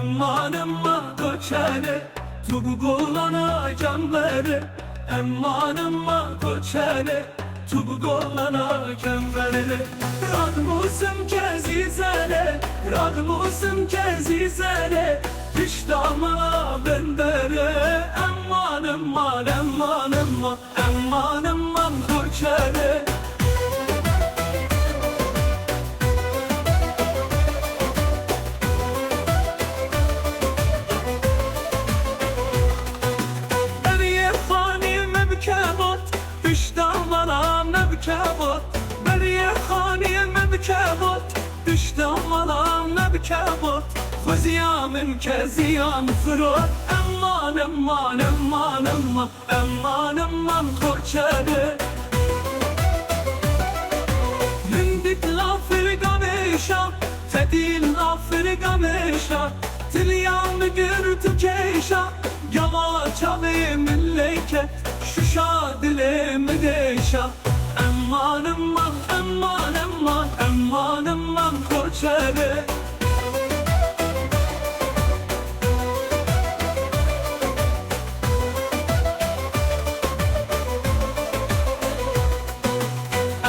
Emman emman koçere tu golana canvere Emman emman koçere tu golana canvere Radmusum kezizere Radmusum kezizere Piştama bendere Emman emman emman emman Emman emman koçere Kebot, beriye hanime bir kebot Düştüm bana bir kebot Kuziyamın keziyan fırot Emman emman emman emman Emman emman koçere Hindik lafır gameşa Fedil lafır gameşa Tilyanı gürtü keşa Yama çalı milleket Şuşa dilimi deşa Emman emman emman emman Emman emman koçere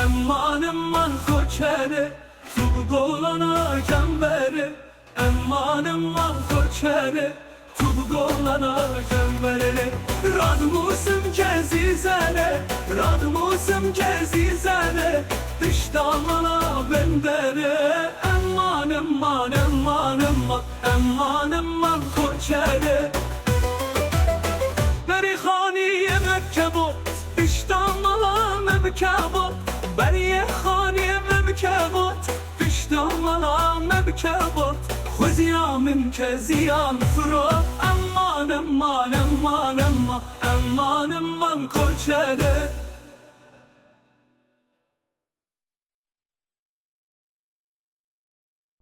Emman emman koçere Tu golana canvere Emman emman koçere Tu golana canvere Radmusum kezizere Radmusum kezizere Dıştamana bendere Emman emman emman emman Emman emman koçere Beri haniye mekkebot Dıştamana mekkebot Beri haniye mekkebot Dıştamana mekkebot Kuziyamın keziyan fırot Emman emman emman emman Emman emman koçere